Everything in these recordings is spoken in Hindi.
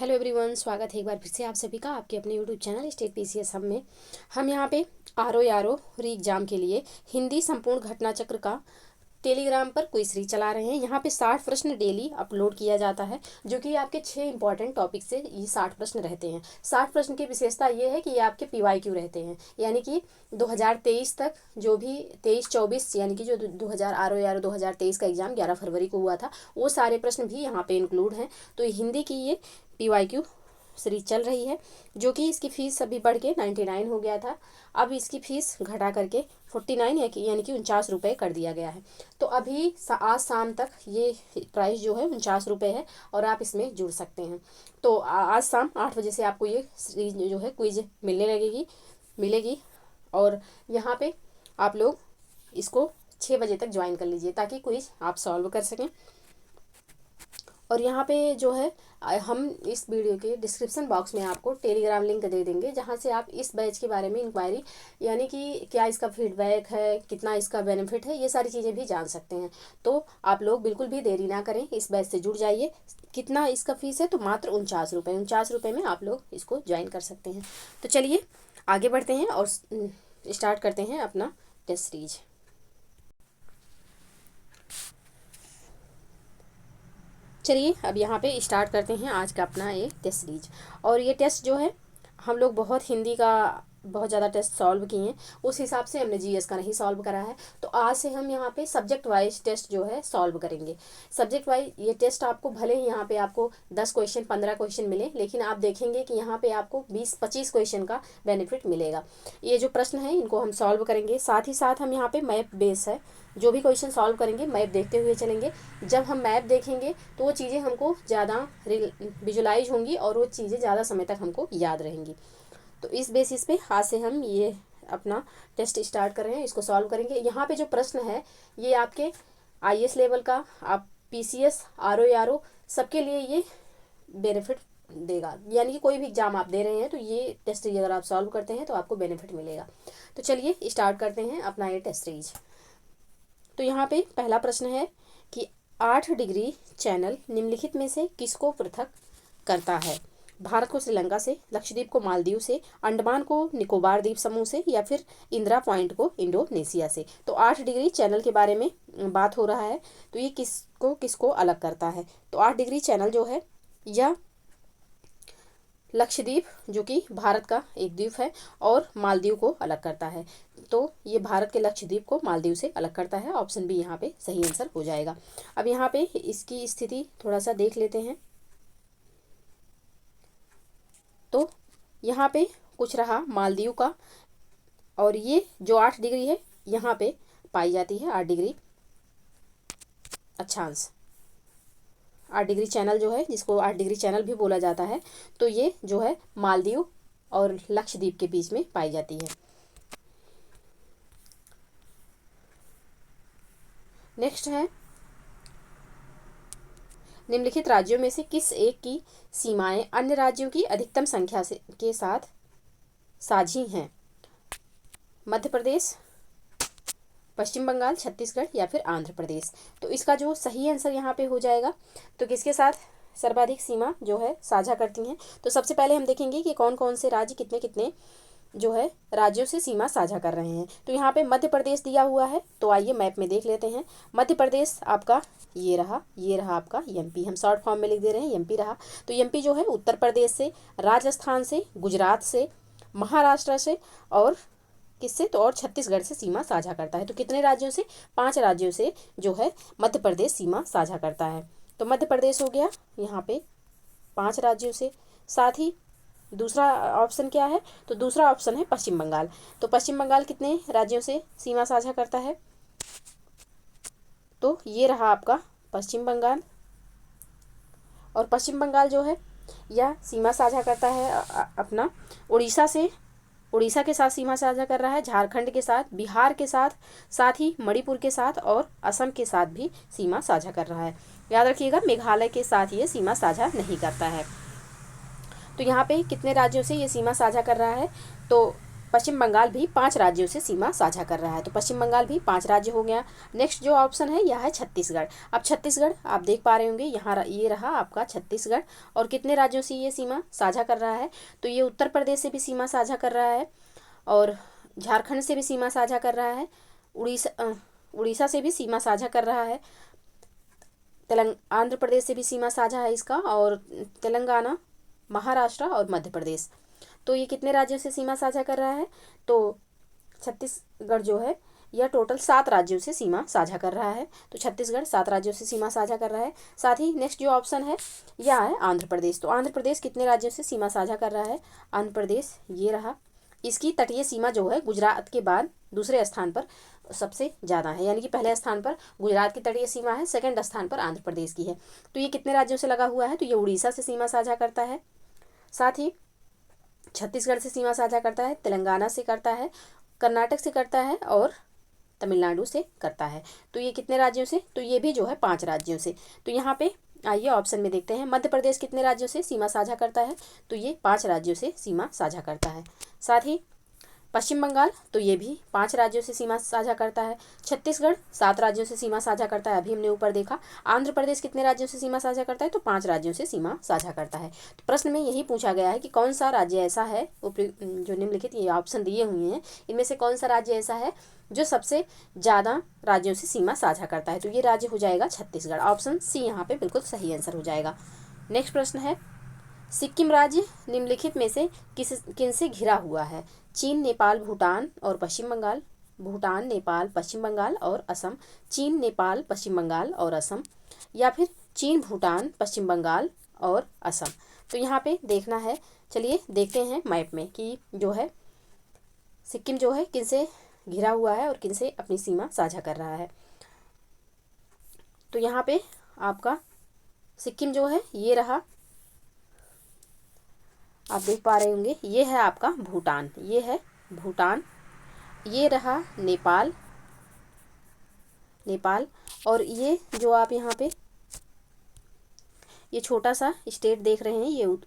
हेलो एवरीवन, स्वागत है एक बार फिर से आप सभी का आपके अपने यूट्यूब चैनल स्टेट पीसीएस हम में। हम यहाँ पे आर ओ री एग्ज़ाम के लिए हिंदी संपूर्ण घटना चक्र का टेलीग्राम पर क्विज सीरीज चला रहे हैं। यहाँ पे 60 प्रश्न डेली अपलोड किया जाता है, जो कि आपके 6 इंपॉर्टेंट टॉपिक से ये 60 प्रश्न रहते हैं। 60 प्रश्न की विशेषता ये है कि ये आपके PYQ रहते हैं, यानी कि 2023 तक जो भी 23-24 यानी कि जो 2000 आर ओ 2023 का एग्ज़ाम 11 फरवरी को हुआ था, वो सारे प्रश्न भी यहाँ पे इंक्लूड हैं। तो हिंदी की ये PYQ सीरीज चल रही है, जो कि इसकी फ़ीस अभी बढ़ के 99 हो गया था। अब इसकी फ़ीस घटा करके 49 यानी कि 49 रुपये कर दिया गया है। तो अभी आज शाम तक ये प्राइस जो है 49 रुपये है और आप इसमें जुड़ सकते हैं। तो आज शाम 8 बजे से आपको ये सीरीज जो है क्विज मिलेगी और यहाँ पे आप लोग इसको 6 बजे तक ज्वाइन कर लीजिए ताकि क्विज आप सॉल्व कर सकें। और यहाँ पे जो है हम इस वीडियो के डिस्क्रिप्शन बॉक्स में आपको टेलीग्राम लिंक दे देंगे, जहाँ से आप इस बैच के बारे में इंक्वायरी यानी कि क्या इसका फीडबैक है, कितना इसका बेनिफिट है, ये सारी चीज़ें भी जान सकते हैं। तो आप लोग बिल्कुल भी देरी ना करें, इस बैच से जुड़ जाइए। कितना इसका फ़ीस है? तो मात्र 49 रुपये में आप लोग इसको ज्वाइन कर सकते हैं। तो चलिए आगे बढ़ते हैं और स्टार्ट करते हैं अपना टेस्ट सीरीज। चलिए अब यहाँ पे स्टार्ट करते हैं आज का अपना ये टेस्ट सीरीज। और ये टेस्ट जो है हम लोग हिंदी का बहुत ज़्यादा टेस्ट सॉल्व किए हैं, उस हिसाब से हमने जीएस का नहीं सॉल्व करा है। तो आज से हम यहाँ पे सब्जेक्ट वाइज टेस्ट जो है सॉल्व करेंगे। सब्जेक्ट वाइज ये टेस्ट आपको भले ही यहाँ पे आपको 10 क्वेश्चन 15 क्वेश्चन मिले, लेकिन आप देखेंगे कि यहाँ पे आपको 20-25 क्वेश्चन का बेनिफिट मिलेगा। ये जो प्रश्न है इनको हम सॉल्व करेंगे, साथ ही साथ हम यहाँ पे मैप बेस है, जो भी क्वेश्चन सॉल्व करेंगे मैप देखते हुए चलेंगे। जब हम मैप देखेंगे तो वो चीज़ें हमको ज़्यादा विजुलाइज होंगी और वो चीज़ें ज़्यादा समय तक हमको याद रहेंगी। तो इस बेसिस पे आज से हम ये अपना टेस्ट स्टार्ट कर रहे हैं, इसको सॉल्व करेंगे। यहाँ पे जो प्रश्न है ये आपके IAS लेवल का, आप PCS RO सबके लिए ये बेनिफिट देगा, यानी कि कोई भी एग्जाम आप दे रहे हैं तो ये टेस्ट सीरीज अगर आप सॉल्व करते हैं तो आपको बेनिफिट मिलेगा। तो चलिए स्टार्ट करते हैं अपना ये टेस्ट सीरीज। तो यहाँ पे पहला प्रश्न है कि 8 डिग्री चैनल निम्नलिखित में से किसको पृथक करता है? भारत को श्रीलंका से, लक्षद्वीप को मालदीव से, अंडमान को निकोबार द्वीप समूह से, या फिर इंदिरा पॉइंट को इंडोनेशिया से। तो 8 डिग्री चैनल के बारे में बात हो रहा है, तो ये किसको किसको अलग करता है? तो 8 डिग्री चैनल जो है यह लक्षद्वीप जो कि भारत का एक द्वीप है और मालदीव को अलग करता है। तो ये भारत के लक्षद्वीप को मालदीव से अलग करता है। ऑप्शन बी यहाँ पे सही आंसर हो जाएगा। अब यहाँ पे इसकी स्थिति थोड़ा सा देख लेते हैं। तो यहाँ पे कुछ रहा मालदीव का, और ये जो 8 डिग्री है यहाँ पे पाई जाती है 8 डिग्री अक्षांश। 8 डिग्री चैनल जो है, जिसको 8 डिग्री चैनल भी बोला जाता है, तो ये जो है मालदीव और लक्षद्वीप के बीच में पाई जाती है। नेक्स्ट है, निम्नलिखित राज्यों में से किस एक की सीमाएं अन्य राज्यों की अधिकतम संख्या के साथ साझी हैं? मध्य प्रदेश, पश्चिम बंगाल, छत्तीसगढ़ या फिर आंध्र प्रदेश। तो इसका जो सही आंसर यहाँ पे हो जाएगा, तो किसके साथ सर्वाधिक सीमा जो है साझा करती हैं? तो सबसे पहले हम देखेंगे कि कौन कौन से राज्य कितने कितने जो है राज्यों से सीमा साझा कर रहे हैं। तो यहाँ पे मध्य प्रदेश दिया हुआ है, तो आइए मैप में देख लेते हैं। मध्य प्रदेश आपका ये रहा आपका MP, हम शॉर्ट फॉर्म में लिख दे रहे हैं MP रहा। तो MP जो है उत्तर प्रदेश से, राजस्थान से, गुजरात से, महाराष्ट्र से और किससे? तो और छत्तीसगढ़ से सीमा साझा करता है। तो कितने राज्यों से? 5 राज्यों से जो है मध्य प्रदेश सीमा साझा करता है। तो मध्य प्रदेश हो गया यहाँ पे 5 राज्यों से। साथ ही दूसरा ऑप्शन क्या है? तो दूसरा ऑप्शन है पश्चिम बंगाल। तो पश्चिम बंगाल कितने राज्यों से सीमा साझा करता है? तो ये रहा आपका पश्चिम बंगाल। और पश्चिम बंगाल जो है यह सीमा साझा करता है अपना उड़ीसा से, उड़ीसा के साथ सीमा साझा कर रहा है, झारखंड के साथ, बिहार के साथ, साथ ही मणिपुर के साथ और असम के साथ भी सीमा साझा कर रहा है। याद रखिएगा मेघालय के साथ ये सीमा साझा नहीं करता है। तो यहाँ पे कितने राज्यों से ये सीमा साझा कर रहा है? तो पश्चिम बंगाल भी 5 राज्यों से सीमा साझा कर रहा है। तो पश्चिम बंगाल भी 5 राज्य हो गया। नेक्स्ट जो ऑप्शन है यह है छत्तीसगढ़। अब छत्तीसगढ़ आप देख पा रहे होंगे, यहाँ ये रहा आपका छत्तीसगढ़, और कितने राज्यों से ये सीमा साझा कर रहा है, तो ये उत्तर प्रदेश से भी सीमा साझा कर रहा है, और झारखंड से भी सीमा साझा कर रहा है, उड़ीसा से भी सीमा साझा कर रहा है, आंध्र प्रदेश से भी सीमा साझा है इसका, और तेलंगाना, महाराष्ट्र और मध्य प्रदेश। तो ये कितने राज्यों से सीमा साझा कर रहा है, तो छत्तीसगढ़ जो है यह टोटल 7 राज्यों से सीमा साझा कर रहा है। तो छत्तीसगढ़ 7 राज्यों से सीमा साझा कर रहा है। साथ ही नेक्स्ट जो ऑप्शन है यह है आंध्र प्रदेश। तो आंध्र प्रदेश कितने राज्यों से सीमा साझा कर रहा है, आंध्र प्रदेश ये रहा, इसकी तटीय सीमा जो है गुजरात के बाद दूसरे स्थान पर सबसे ज़्यादा है, यानी कि पहले स्थान पर गुजरात की तटीय सीमा है, सेकंड स्थान पर आंध्र प्रदेश की है। तो ये कितने राज्यों से लगा हुआ है, तो ये उड़ीसा से सीमा साझा करता है, साथ ही छत्तीसगढ़ से सीमा साझा करता है, तेलंगाना से करता है, कर्नाटक से करता है और तमिलनाडु से करता है। तो ये कितने राज्यों से, तो ये भी जो है 5 राज्यों से। तो यहाँ पे आइए ऑप्शन में देखते हैं, मध्य प्रदेश कितने राज्यों से सीमा साझा करता है, तो ये 5 राज्यों से सीमा साझा करता है। साथ ही पश्चिम बंगाल, तो ये भी 5 राज्यों से सीमा साझा करता है। छत्तीसगढ़ 7 राज्यों से सीमा साझा करता है, अभी हमने ऊपर देखा। आंध्र प्रदेश कितने राज्यों से सीमा साझा करता है, तो 5 राज्यों से सीमा साझा करता है। तो प्रश्न में यही पूछा गया है कि कौन सा राज्य ऐसा है, जो निम्नलिखित ये ऑप्शन दिए हुए हैं इनमें से कौन सा राज्य ऐसा है जो सबसे ज़्यादा राज्यों से सीमा साझा करता है, तो ये राज्य हो जाएगा छत्तीसगढ़। ऑप्शन सी यहाँ पे बिल्कुल सही आंसर हो जाएगा। नेक्स्ट प्रश्न है, सिक्किम राज्य निम्नलिखित में से किनसे घिरा हुआ है, चीन, नेपाल, भूटान और पश्चिम बंगाल, भूटान, नेपाल, पश्चिम बंगाल और असम, चीन, नेपाल, पश्चिम बंगाल और असम, या फिर चीन, भूटान, पश्चिम बंगाल और असम। तो यहाँ पे देखना है, चलिए देखते हैं मैप में कि जो है सिक्किम जो है किनसे घिरा हुआ है और किनसे अपनी सीमा साझा कर रहा है। तो यहाँ पे आपका सिक्किम जो है ये रहा, आप देख पा रहे होंगे, ये है आपका भूटान, ये है भूटान, ये रहा नेपाल, नेपाल, और ये जो आप यहाँ पे ये छोटा सा स्टेट देख रहे हैं, ये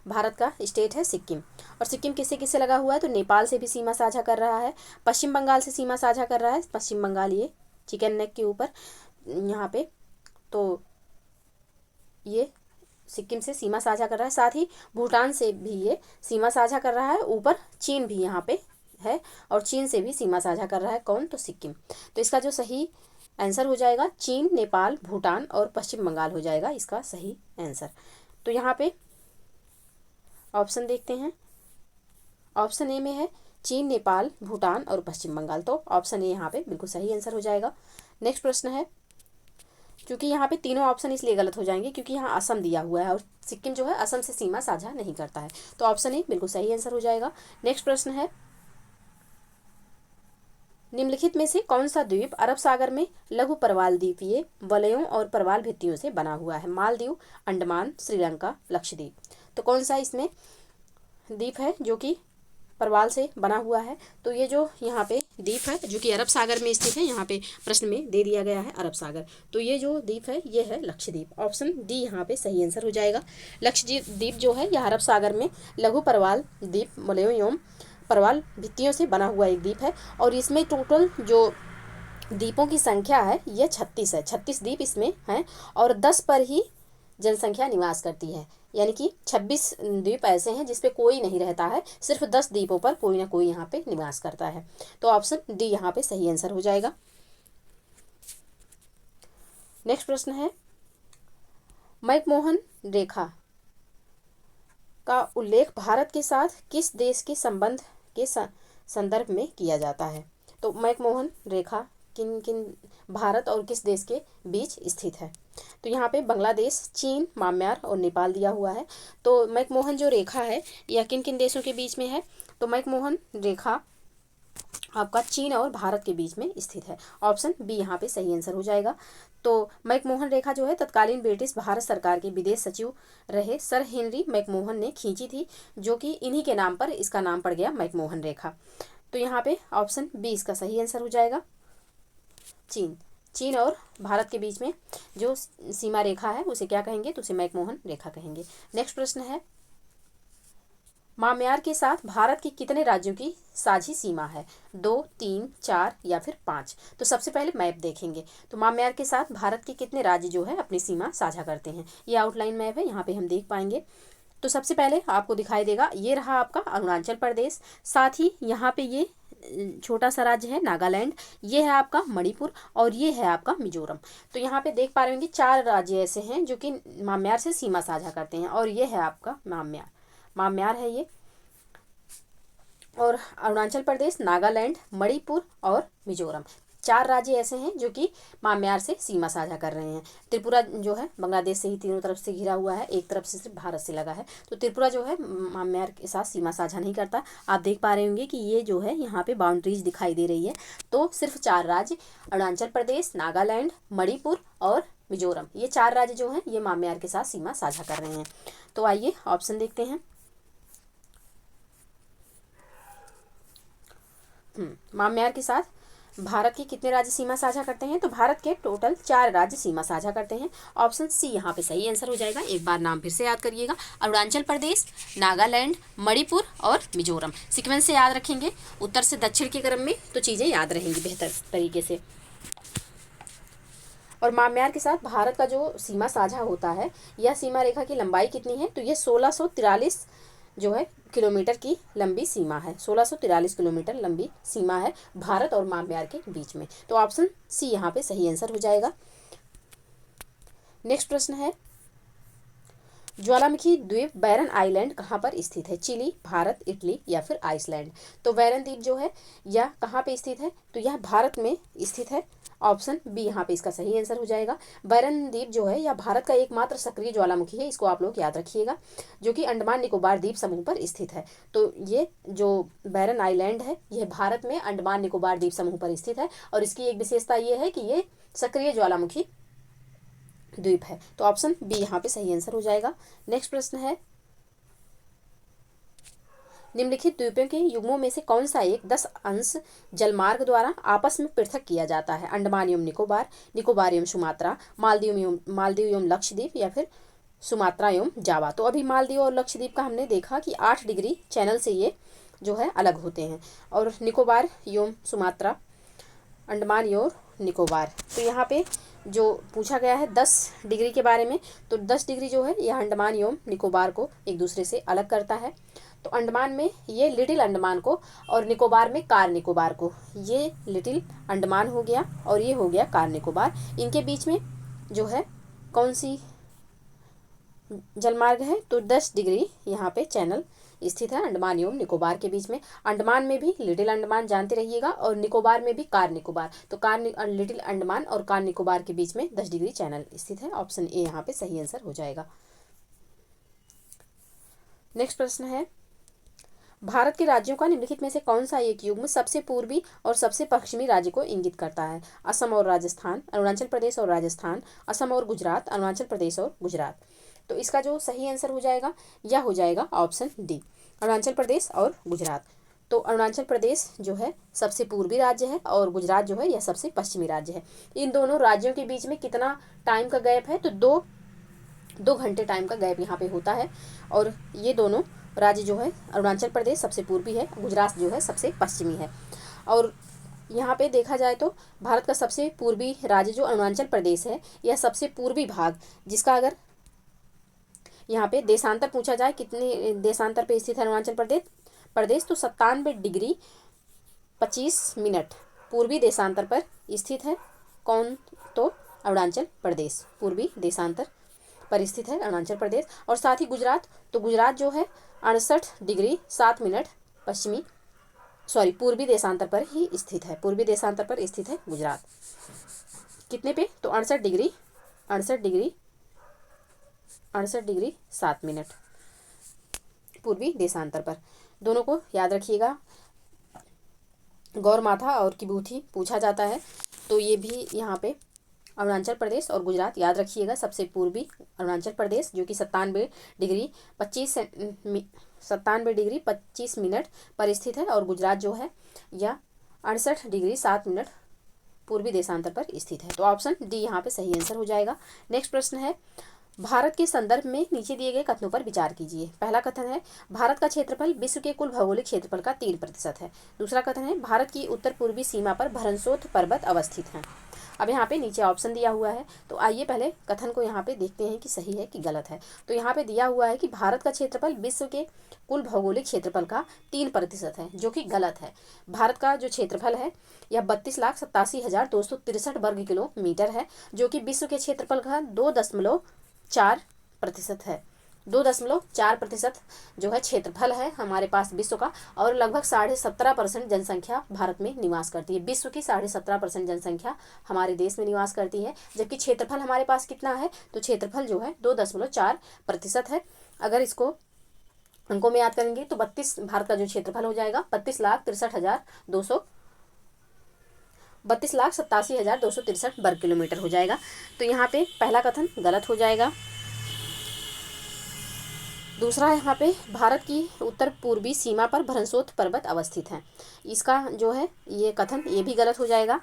भारत का स्टेट है सिक्किम। और सिक्किम किससे किससे लगा हुआ है, तो नेपाल से भी सीमा साझा कर रहा है, पश्चिम बंगाल से सीमा साझा कर रहा है, पश्चिम बंगाल ये चिकन नेक के ऊपर यहाँ पे, तो ये सिक्किम से सीमा साझा कर रहा है। साथ ही भूटान से भी ये सीमा साझा कर रहा है, ऊपर चीन भी यहाँ पे है और चीन से भी सीमा साझा कर रहा है, कौन, तो सिक्किम। तो इसका जो सही आंसर हो जाएगा चीन, नेपाल, भूटान और पश्चिम बंगाल हो जाएगा इसका सही आंसर। तो यहाँ पे ऑप्शन देखते हैं, ऑप्शन ए में है चीन, नेपाल, भूटान और पश्चिम बंगाल, तो ऑप्शन ए यहाँ पे बिल्कुल सही आंसर हो जाएगा। नेक्स्ट प्रश्न है, क्योंकि यहाँ पे तीनों ऑप्शन इसलिए गलत हो जाएंगे क्योंकि यहाँ असम दिया हुआ है और सिक्किम जो है असम से सीमा साझा नहीं करता है, तो ऑप्शन ए बिल्कुल सही आंसर हो जाएगा। नेक्स्ट प्रश्न है, निम्नलिखित में से कौन सा द्वीप अरब सागर में लघु प्रवाल द्वीपीय वलयों और प्रवाल भित्तियों से बना हुआ है, मालदीव, अंडमान, श्रीलंका, लक्षद्वीप। तो कौन सा इसमें द्वीप है जो कि प्रवाल से बना हुआ है, तो ये जो यहाँ पे द्वीप है जो कि अरब सागर में स्थित है, यहाँ पे प्रश्न में दे दिया गया है अरब सागर, तो ये जो द्वीप है ये है लक्षद्वीप। ऑप्शन डी यहाँ पे सही आंसर हो जाएगा। लक्षद्वीप जो है यह अरब सागर में लघु प्रवाल द्वीप वलयों एवं प्रवाल भित्तियों से बना हुआ एक द्वीप है, और इसमें टोटल जो द्वीपों की संख्या है ये 36 है, 36 द्वीप इसमें हैं और 10 पर ही जनसंख्या निवास करती है, यानी कि 26 द्वीप ऐसे हैं जिसपे कोई नहीं रहता है, सिर्फ 10 द्वीपों पर कोई ना कोई यहाँ पे निवास करता है, तो ऑप्शन डी यहाँ पे सही आंसर हो जाएगा। नेक्स्ट प्रश्न है, मैकमोहन रेखा का उल्लेख भारत के साथ किस देश के संबंध के संदर्भ में किया जाता है, तो मैकमोहन रेखा किन किन भारत और किस देश के बीच स्थित है, तो यहाँ पे बांग्लादेश, चीन, म्यांमार और नेपाल दिया हुआ है। तो मैकमोहन जो रेखा है यह किन किन देशों के बीच में है, तो मैकमोहन रेखा आपका चीन और भारत के बीच में स्थित है, ऑप्शन बी यहाँ पे सही आंसर हो जाएगा। तो मैकमोहन रेखा जो है तत्कालीन ब्रिटिश भारत सरकार के विदेश सचिव रहे सर हेनरी मैकमोहन ने खींची थी, जो कि इन्हीं के नाम पर इसका नाम पड़ गया मैकमोहन रेखा। तो यहाँ पे ऑप्शन बी इसका सही आंसर हो जाएगा। चीन और भारत के बीच में जो सीमा रेखा है उसे क्या कहेंगे, तो उसे मैकमोहन रेखा कहेंगे। नेक्स्ट प्रश्न है, म्यांमार के साथ भारत के कितने राज्यों की साझी सीमा है? 2, 3, 4 या फिर 5? तो सबसे पहले मैप देखेंगे। तो म्यांमार के साथ भारत के कितने राज्य जो है अपनी सीमा साझा करते हैं। ये आउटलाइन मैप है, यहाँ पे हम देख पाएंगे। तो सबसे पहले आपको दिखाई देगा, ये रहा आपका अरुणाचल प्रदेश, साथ ही यहाँ पे ये छोटा सा राज्य है नागालैंड, ये है आपका मणिपुर और ये है आपका मिजोरम। तो यहाँ पे देख पा रहे होंगे 4 राज्य ऐसे हैं जो कि म्यांमार से सीमा साझा करते हैं, और ये है आपका म्यांमार है ये। और अरुणाचल प्रदेश, नागालैंड, मणिपुर और मिजोरम, 4 राज्य ऐसे हैं जो कि म्यांमार से सीमा साझा कर रहे हैं। त्रिपुरा जो है बांग्लादेश से ही तीनों तरफ से घिरा हुआ है, एक तरफ से सिर्फ भारत से लगा है। तो त्रिपुरा जो है म्यांमार के साथ सीमा साझा नहीं करता। आप देख पा रहे होंगे कि ये जो है यहाँ पे बाउंड्रीज दिखाई दे रही है। तो सिर्फ 4 राज्य, अरुणाचल प्रदेश, नागालैंड, मणिपुर और मिजोरम, ये 4 राज्य जो हैं ये म्यांमार के साथ सीमा साझा कर रहे हैं। तो आइए ऑप्शन देखते हैं। म्यांमार के साथ भारत के कितने राज्य सीमा साझा करते हैं? तो भारत के टोटल 4 राज्य सीमा साझा करते हैं। ऑप्शन सी यहाँ पे सही आंसर हो जाएगा। एक बार नाम फिर से याद करिएगा, अरुणाचल प्रदेश, नागालैंड, मणिपुर और मिजोरम। सीक्वेंस से याद रखेंगे, उत्तर से दक्षिण के क्रम में, तो चीज़ें याद रहेंगी बेहतर तरीके से। और म्यांमार के साथ भारत का जो सीमा साझा होता है, यह सीमा रेखा की लंबाई कितनी है? तो ये 1643 जो है किलोमीटर की लंबी सीमा है। 1643 किलोमीटर लंबी सीमा है भारत और म्यांमार के बीच में। तो ऑप्शन सी यहाँ पे सही आंसर हो जाएगा। नेक्स्ट प्रश्न है, ज्वालामुखी द्वीप बैरन आइलैंड कहाँ पर स्थित है? चिली, भारत, इटली या फिर आइसलैंड? तो बैरन द्वीप जो है यह कहाँ पे स्थित है? तो यह भारत में स्थित है। ऑप्शन बी यहाँ पे इसका सही आंसर हो जाएगा। बैरन द्वीप जो है यह भारत का एकमात्र सक्रिय ज्वालामुखी है, इसको आप लोग याद रखिएगा, जो कि अंडमान निकोबार द्वीप समूह पर स्थित है। तो ये जो बैरन आइलैंड है यह भारत में अंडमान निकोबार द्वीप समूह पर स्थित है, और इसकी एक विशेषता ये है कि ये सक्रिय ज्वालामुखी द्वीप है। तो ऑप्शन बी यहाँ पे सही आंसर हो जाएगा। नेक्स्ट प्रश्न है, निम्नलिखित द्वीपों के युग्मों में से कौन सा एक 10 अंश जलमार्ग द्वारा आपस में पृथक किया जाता है? अंडमान एवं निकोबार, निकोबार एवं सुमात्रा, मालदीव एवं लक्षद्वीप या फिर सुमात्रा एवं जावा? तो अभी मालदीव और लक्षद्वीप का हमने देखा कि 8 डिग्री चैनल से ये जो है अलग होते हैं, और निकोबार एवं सुमात्रा, अंडमान एवं निकोबार। तो यहाँ पे जो पूछा गया है 10 डिग्री के बारे में, तो 10 डिग्री जो है यह अंडमान एवं निकोबार को एक दूसरे से अलग करता है। तो अंडमान में ये लिटिल अंडमान को, और निकोबार में कार निकोबार को। ये लिटिल अंडमान हो गया और ये हो गया कार निकोबार। इनके बीच में जो है कौन सी जलमार्ग है? तो 10 डिग्री यहाँ पे चैनल स्थित है अंडमान एवं निकोबार के बीच में। अंडमान में भी लिटिल अंडमान जानते रहिएगा, और निकोबार में भी कार निकोबार। तो लिटिल अंडमान और कार निकोबार के बीच में 10 डिग्री चैनल स्थित है। ऑप्शन ए यहाँ पे सही आंसर हो जाएगा। नेक्स्ट प्रश्न है, भारत के राज्यों का निम्नलिखित में से कौन सा एक युग्म सबसे पूर्वी और सबसे पश्चिमी राज्य को इंगित करता है? असम और राजस्थान, अरुणाचल प्रदेश और राजस्थान, असम और गुजरात, अरुणाचल प्रदेश और गुजरात? तो इसका जो सही आंसर हो जाएगा यह हो जाएगा ऑप्शन डी, अरुणाचल प्रदेश और गुजरात। तो अरुणाचल प्रदेश जो है सबसे पूर्वी राज्य है, और गुजरात जो है यह सबसे पश्चिमी राज्य है। इन दोनों राज्यों के बीच में कितना टाइम का गैप है? तो 2 घंटे टाइम का गैप यहाँ पे होता है। और ये दोनों राज्य जो है, अरुणाचल प्रदेश सबसे पूर्वी है, गुजरात जो है सबसे पश्चिमी है। और यहाँ पे देखा जाए तो भारत का सबसे पूर्वी राज्य जो अरुणाचल प्रदेश है, यह सबसे पूर्वी भाग, जिसका अगर यहाँ पे देशांतर पूछा जाए, कितने देशांतर पे स्थित है अरुणाचल प्रदेश, तो 97 डिग्री 25 मिनट पूर्वी देशांतर पर स्थित है। कौन? तो अरुणाचल प्रदेश पूर्वी देशांतर पर स्थित है अरुणाचल प्रदेश। और साथ ही गुजरात, तो गुजरात जो है 68 डिग्री 7 मिनट पूर्वी देशांतर पर ही स्थित है। पूर्वी देशांतर पर स्थित है गुजरात। कितने पे? तो 68 डिग्री 7 मिनट पूर्वी देशांतर पर। दोनों को याद रखिएगा। गौरमाथा और किबूथी पूछा जाता है, तो ये भी यहाँ पे अरुणाचल प्रदेश और गुजरात याद रखिएगा। सबसे पूर्वी अरुणाचल प्रदेश जो कि 97 डिग्री 25 मिनट पर स्थित है, और गुजरात जो है यह 68 डिग्री 7 मिनट पूर्वी देशांतर पर स्थित है। तो ऑप्शन डी यहाँ पे सही आंसर हो जाएगा। नेक्स्ट प्रश्न है, भारत के संदर्भ में नीचे दिए गए कथनों पर विचार कीजिए। पहला कथन है भारत का क्षेत्रफल विश्व के कुल भौगोलिक क्षेत्रफल का 3% है। दूसरा कथन है भारत की उत्तर पूर्वी सीमा पर भरनसोत पर्वत अवस्थित हैं। अब यहाँ पे नीचे ऑप्शन दिया हुआ है, तो आइए पहले कथन को यहाँ पे देखते हैं कि सही है कि गलत है। तो यहाँ पे दिया हुआ है कि भारत का क्षेत्रफल विश्व के कुल भौगोलिक क्षेत्रफल का 3% है, जो कि गलत है। भारत का जो क्षेत्रफल है यह 32,87,263 वर्ग किलोमीटर है, जो कि विश्व के क्षेत्रफल का 2.4% है। 2.4% जो है क्षेत्रफल है हमारे पास विश्व का, और लगभग 17.5% जनसंख्या भारत में निवास करती है। विश्व की 17.5% जनसंख्या हमारे देश में निवास करती है, जबकि क्षेत्रफल हमारे पास कितना है, तो क्षेत्रफल जो है 2.4% है। अगर इसको अंकों में याद करेंगे तो भारत का जो क्षेत्रफल हो जाएगा 32,87,263 वर्ग किलोमीटर हो जाएगा। तो यहाँ पे पहला कथन गलत हो जाएगा। दूसरा यहाँ पे भारत की उत्तर पूर्वी सीमा पर भरनसोत पर्वत अवस्थित हैं, इसका जो है ये कथन ये भी गलत हो जाएगा।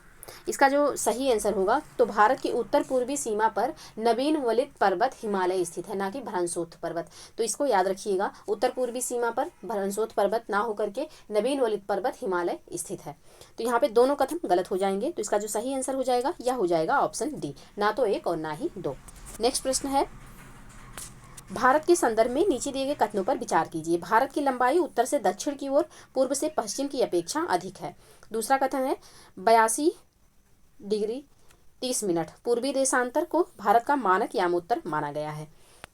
इसका जो सही आंसर होगा, तो भारत की उत्तर पूर्वी सीमा पर नवीन वलित पर्वत हिमालय स्थित है, ना कि भरनसोत पर्वत। तो इसको याद रखिएगा, उत्तर पूर्वी सीमा पर भरनसोत पर्वत ना होकर के नवीन वलित पर्वत हिमालय स्थित है। तो यहाँ पे दोनों कथन गलत हो जाएंगे। तो इसका जो सही आंसर हो जाएगा यह हो जाएगा ऑप्शन डी, ना तो 1 और ना ही 2। नेक्स्ट प्रश्न है भारत के संदर्भ में नीचे दिए गए कथनों पर विचार कीजिए। भारत की लंबाई उत्तर से दक्षिण की ओर पूर्व से पश्चिम की अपेक्षा अधिक है। दूसरा कथन है 82 डिग्री 30 मिनट पूर्वी देशांतर को भारत का मानक यामोत्तर माना गया है।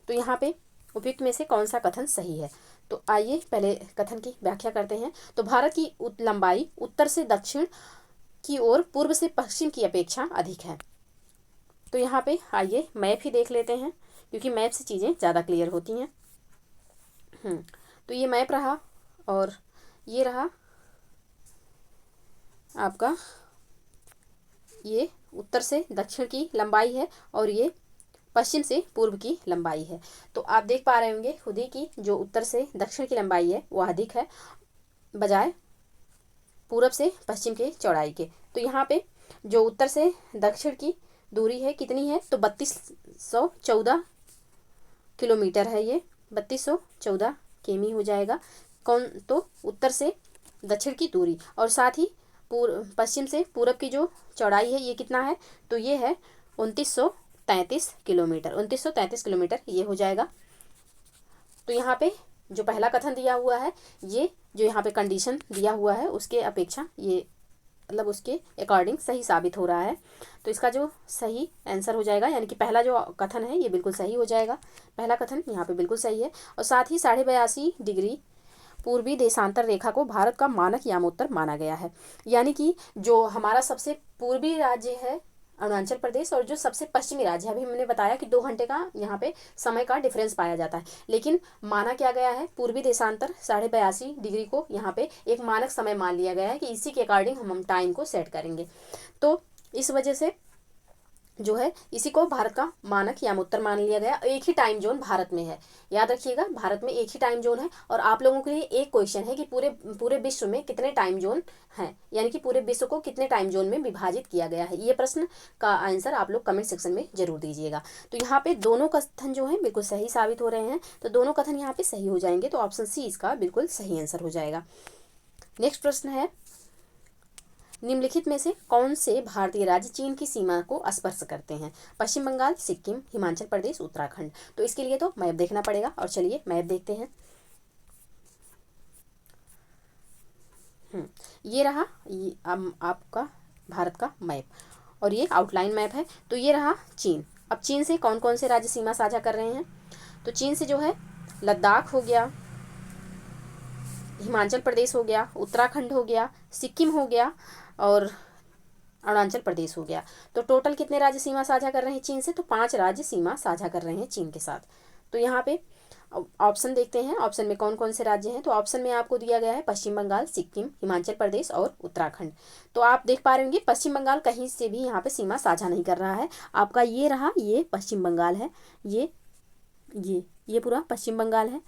तो यहाँ पे उपयुक्त में से कौन सा कथन सही है? तो आइए पहले कथन की व्याख्या करते हैं। तो भारत की लंबाई उत्तर से दक्षिण की ओर पूर्व से पश्चिम की अपेक्षा अधिक है। तो यहाँ पे आइए मैप ही देख लेते हैं, क्योंकि मैप से चीज़ें ज़्यादा क्लियर होती हैं। तो ये मैप रहा, और ये रहा आपका, ये उत्तर से दक्षिण की लंबाई है और ये पश्चिम से पूर्व की लंबाई है। तो आप देख पा रहे होंगे खुद ही कि जो उत्तर से दक्षिण की लंबाई है वह अधिक है बजाय पूर्व से पश्चिम के चौड़ाई के। तो यहाँ पे जो उत्तर से दक्षिण की दूरी है कितनी है, तो 3214 किलोमीटर है। ये 3214 किमी हो जाएगा तो उत्तर से दक्षिण की दूरी, और साथ ही पश्चिम से पूरब की जो चौड़ाई है ये कितना है, तो ये है 2933 किलोमीटर। 2933 किलोमीटर ये हो जाएगा। तो यहाँ पे जो पहला कथन दिया हुआ है, ये जो यहाँ पे कंडीशन दिया हुआ है उसके अपेक्षा ये मतलब उसके अकॉर्डिंग सही साबित हो रहा है। तो इसका जो सही आंसर हो जाएगा, यानी कि पहला जो कथन है ये बिल्कुल सही हो जाएगा। पहला कथन यहाँ पे बिल्कुल सही है। और साथ ही 82.5 डिग्री पूर्वी देशांतर रेखा को भारत का मानक यामोत्तर माना गया है, यानी कि जो हमारा सबसे पूर्वी राज्य है अरुणाचल प्रदेश, और जो सबसे पश्चिमी राज्य है, अभी हमने बताया कि 2 घंटे का यहाँ पे समय का डिफरेंस पाया जाता है, लेकिन माना क्या गया है, पूर्वी देशांतर 82.5 डिग्री को यहाँ पे एक मानक समय मान लिया गया है कि इसी के अकॉर्डिंग हम टाइम को सेट करेंगे। तो इस वजह से जो है इसी को भारत का मानक यामोत्तर मान लिया गया। एक ही टाइम जोन भारत में है, याद रखिएगा, भारत में एक ही टाइम जोन है। और आप लोगों के लिए एक क्वेश्चन है कि पूरे विश्व में कितने टाइम जोन हैं, यानी कि पूरे विश्व को कितने टाइम जोन में विभाजित किया गया है। ये प्रश्न का आंसर आप लोग कमेंट सेक्शन में जरूर दीजिएगा। तो यहाँ पे दोनों कथन जो है बिल्कुल सही साबित हो रहे हैं, तो दोनों कथन यहाँ पे सही हो जाएंगे। तो ऑप्शन सी इसका बिल्कुल सही आंसर हो जाएगा। नेक्स्ट प्रश्न है निम्नलिखित में से कौन से भारतीय राज्य चीन की सीमा को स्पर्श करते हैं? पश्चिम बंगाल, सिक्किम, हिमाचल प्रदेश, उत्तराखंड। तो इसके लिए तो मैप देखना पड़ेगा, और चलिए मैप देखते हैं। ये रहा ये आपका भारत का मैप, और ये आउटलाइन मैप है। तो ये रहा चीन। अब चीन से कौन कौन से राज्य सीमा साझा कर रहे हैं? तो चीन से जो है लद्दाख हो गया, हिमाचल प्रदेश हो गया, उत्तराखंड हो गया, सिक्किम हो गया और अरुणाचल प्रदेश हो गया। तो टोटल कितने राज्य सीमा साझा कर रहे हैं चीन से? तो 5 राज्य सीमा साझा कर रहे हैं चीन के साथ। तो यहाँ पे ऑप्शन देखते हैं, ऑप्शन में कौन कौन से राज्य हैं। तो ऑप्शन में आपको दिया गया है पश्चिम बंगाल, सिक्किम, हिमाचल प्रदेश और उत्तराखंड। तो आप देख पा रहे होंगे पश्चिम बंगाल कहीं से भी यहाँ पे सीमा साझा नहीं कर रहा है। आपका ये रहा, ये पश्चिम बंगाल है, ये पूरा पश्चिम बंगाल है।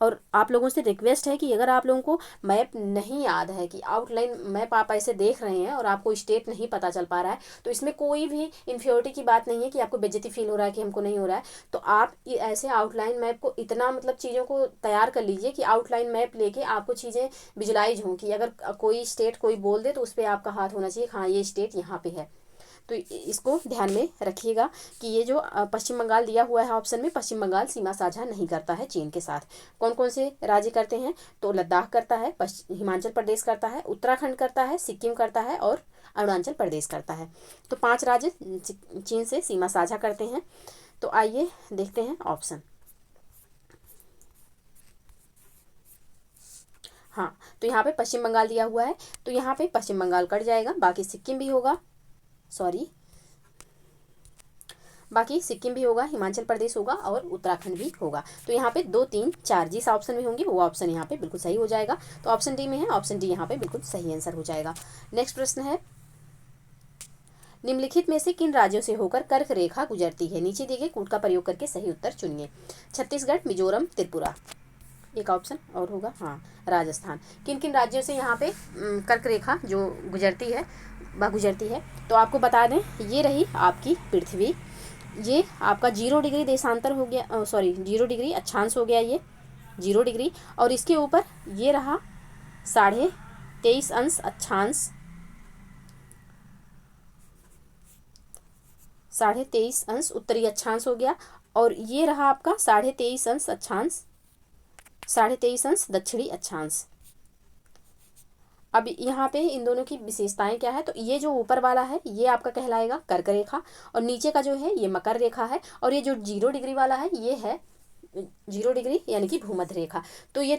और आप लोगों से रिक्वेस्ट है कि अगर आप लोगों को मैप नहीं याद है, कि आउटलाइन मैप आप ऐसे देख रहे हैं और आपको स्टेट नहीं पता चल पा रहा है, तो इसमें कोई भी इन्फ्योरिटी की बात नहीं है कि आपको बेइज्जती फील हो रहा है कि हमको नहीं हो रहा है। तो आप ऐसे आउटलाइन मैप को इतना मतलब चीज़ों को तैयार कर लीजिए कि आउटलाइन मैप लेके आपको चीज़ें विजुलाइज हों, कि अगर कोई स्टेट कोई बोल दे तो उस पर आपका हाथ होना चाहिए, हाँ ये स्टेट यहाँ पे है। तो इसको ध्यान में रखिएगा कि ये जो पश्चिम बंगाल दिया हुआ है ऑप्शन में, पश्चिम बंगाल सीमा साझा नहीं करता है चीन के साथ। कौन कौन से राज्य करते हैं, तो लद्दाख करता है, हिमाचल प्रदेश करता है, उत्तराखंड करता है, सिक्किम करता है और अरुणाचल प्रदेश करता है। तो 5 राज्य चीन से सीमा साझा करते हैं। तो आइए देखते हैं ऑप्शन। हाँ, तो यहाँ पे पश्चिम बंगाल दिया हुआ है, तो यहाँ पे पश्चिम बंगाल कट जाएगा, बाकी सिक्किम भी होगा, बाकी सिक्किम भी होगा, हिमाचल प्रदेश होगा और उत्तराखंड भी होगा। तो यहाँ पे 2, 3, 4 जिस ऑप्शन में होंगे वो ऑप्शन यहाँ पे बिल्कुल सही हो जाएगा। तो ऑप्शन डी में है, ऑप्शन डी यहाँ पे बिल्कुल सही आंसर हो जाएगा। नेक्स्ट प्रश्न है, निम्नलिखित में से किन राज्यों से होकर कर्क रेखा गुजरती है? नीचे दिए गए कूट का प्रयोग करके सही उत्तर चुनिए। छत्तीसगढ़, मिजोरम, त्रिपुरा। एक ऑप्शन और होगा, हाँ राजस्थान। किन किन राज्यों से यहाँ पे कर्क रेखा जो गुजरती है वह गुजरती है? तो आपको बता दें, ये रही आपकी पृथ्वी, ये आपका 0 डिग्री देशांतर हो गया, 0 डिग्री अक्षांश हो गया, ये 0 डिग्री, और इसके ऊपर ये रहा 23.5 अंश अक्षांश, 23.5 अंश उत्तरी अक्षांश हो गया, और ये रहा आपका 23.5 अंश अक्षांश, 23.5 अंश दक्षिणी अक्षांश। अब यहाँ पे इन दोनों की विशेषताएं क्या है? तो ये जो ऊपर वाला है ये आपका कहलाएगा कर्क रेखा, और नीचे का जो है ये मकर रेखा है, और ये जो 0 डिग्री वाला है ये है 0 डिग्री यानी कि भूमध्य रेखा। तो ये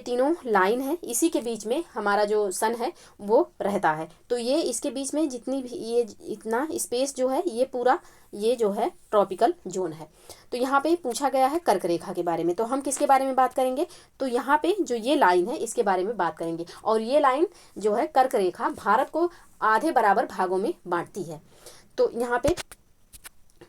तीनों लाइन है, इसी के बीच में हमारा जो सन है वो रहता है। तो ये इसके बीच में जितनी भी ये इतना स्पेस जो है ये पूरा ये जो है ट्रॉपिकल जोन है। तो यहाँ पे पूछा गया है कर्क रेखा के बारे में, तो हम किसके बारे में बात करेंगे? तो यहाँ पे जो ये लाइन है इसके बारे में बात करेंगे, और ये लाइन जो है कर्क रेखा भारत को आधे बराबर भागों में बांटती है। तो यहाँ पे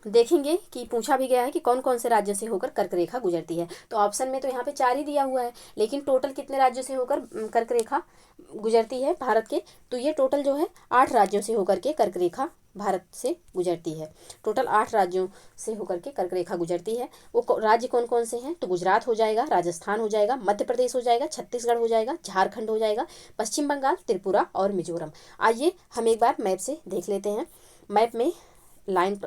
देखेंगे कि पूछा भी गया है कि कौन कौन से राज्यों से होकर कर्क रेखा गुजरती है। तो ऑप्शन में तो यहाँ पे 4 ही दिया हुआ है, लेकिन टोटल कितने राज्यों से होकर कर्क रेखा गुजरती है भारत के? तो ये टोटल जो है 8 राज्यों से होकर के कर्क रेखा भारत से गुजरती है। टोटल 8 राज्यों से होकर के कर्क रेखा गुजरती है। वो राज्य कौन कौन से हैं? तो गुजरात हो जाएगा, राजस्थान हो जाएगा, मध्य प्रदेश हो जाएगा, छत्तीसगढ़ हो जाएगा, झारखंड हो जाएगा, पश्चिम बंगाल, त्रिपुरा और मिजोरम। आइए हम एक बार मैप से देख लेते हैं। मैप में लाइन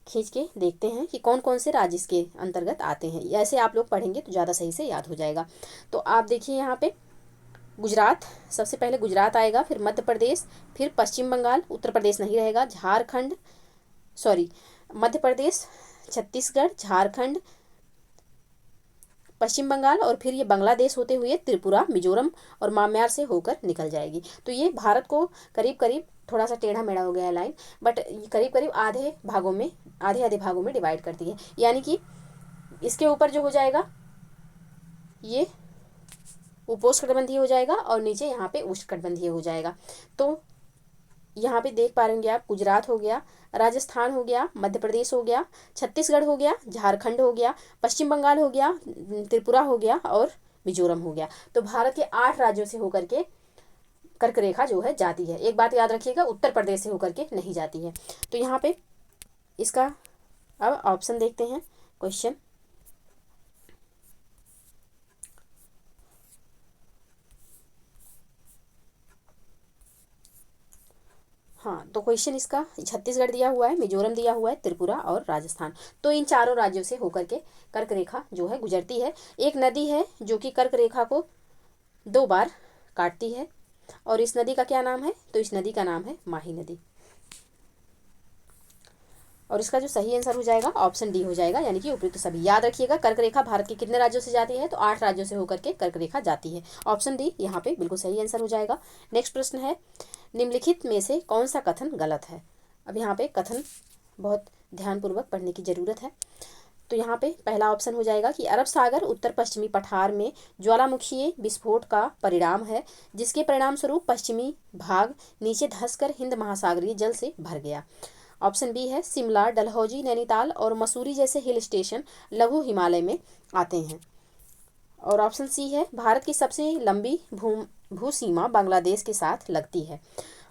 खींच के देखते हैं कि कौन कौन से राज्य इसके अंतर्गत आते हैं। ऐसे आप लोग पढ़ेंगे तो ज़्यादा सही से याद हो जाएगा। तो आप देखिए यहाँ पे गुजरात, सबसे पहले गुजरात आएगा, फिर मध्य प्रदेश, फिर पश्चिम बंगाल, उत्तर प्रदेश नहीं रहेगा, मध्य प्रदेश, छत्तीसगढ़, झारखंड, पश्चिम बंगाल, और फिर ये बांग्लादेश होते हुए त्रिपुरा, मिजोरम और म्यांमार से होकर निकल जाएगी। तो ये भारत को करीब करीब, थोड़ा सा टेढ़ा मेढ़ा हो गया है लाइन, बट करीब करीब आधे आधे भागों में डिवाइड करती है। यानी कि इसके ऊपर जो हो जाएगा ये उपोष्णकटिबंधीय हो जाएगा, और नीचे यहाँ पे उष्णकटिबंधीय हो जाएगा। तो यहाँ पे देख पा रहे आप, गुजरात हो गया, राजस्थान हो गया, मध्य प्रदेश हो गया, छत्तीसगढ़ हो गया, झारखंड हो गया, पश्चिम बंगाल हो गया, त्रिपुरा हो गया और मिजोरम हो गया। तो भारत के 8 राज्यों से होकर के कर्क रेखा जो है जाती है। एक बात याद रखिएगा, उत्तर प्रदेश से होकर के नहीं जाती है। तो यहाँ पे इसका अब ऑप्शन देखते हैं क्वेश्चन। हाँ, तो क्वेश्चन इसका छत्तीसगढ़ दिया हुआ है, मिजोरम दिया हुआ है, त्रिपुरा और राजस्थान। तो इन चारों राज्यों से होकर के कर्क रेखा जो है गुजरती है। एक नदी है जो कि कर्क रेखा को 2 बार काटती है, और इस नदी का क्या नाम है? तो इस नदी का नाम है माही नदी। और इसका जो सही आंसर हो जाएगा ऑप्शन डी हो जाएगा, यानी कि उपयुक्त सभी। याद रखिएगा, कर्क रेखा भारत के कितने राज्यों से जाती है? तो 8 राज्यों से होकर के कर्क रेखा जाती है। ऑप्शन डी यहाँ पे बिल्कुल सही आंसर हो जाएगा। नेक्स्ट प्रश्न है, निम्नलिखित में से कौन सा कथन गलत है? अब यहाँ पे कथन बहुत ध्यानपूर्वक पढ़ने की जरूरत है। तो यहाँ पे पहला ऑप्शन हो जाएगा कि अरब सागर उत्तर पश्चिमी पठार में ज्वालामुखीय विस्फोट का परिणाम है, जिसके परिणाम स्वरूप पश्चिमी भाग नीचे धंसकर हिंद महासागरीय जल से भर गया। ऑप्शन बी है शिमला, डलहौजी, नैनीताल और मसूरी जैसे हिल स्टेशन लघु हिमालय में आते हैं। और ऑप्शन सी है भारत की सबसे लंबी भूसीमा बांग्लादेश के साथ लगती है।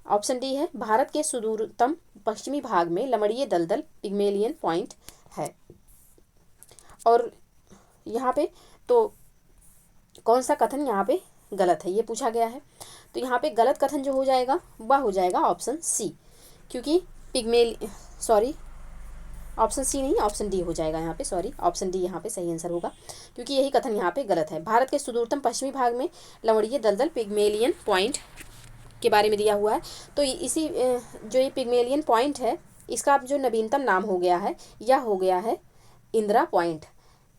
ऑप्शन डी है भारत के सुदूरतम पश्चिमी भाग में लमड़ीय दलदल पिग्मेलियन पॉइंट है। और यहाँ पे तो कौन सा कथन यहाँ पे गलत है ये पूछा गया है। तो यहाँ पे गलत कथन जो हो जाएगा वह हो जाएगा ऑप्शन सी, क्योंकि ऑप्शन सी नहीं, ऑप्शन डी हो जाएगा यहाँ पे, सॉरी ऑप्शन डी यहाँ पे सही आंसर होगा, क्योंकि यही कथन यहाँ पे गलत है। भारत के सुदूरतम पश्चिमी भाग में लवणीय दलदल पिग्मेलियन पॉइंट के बारे में दिया हुआ है। तो इसी जो ये पिग्मेलियन पॉइंट है इसका जो नवीनतम नाम हो गया है यह हो गया है इंदिरा पॉइंट।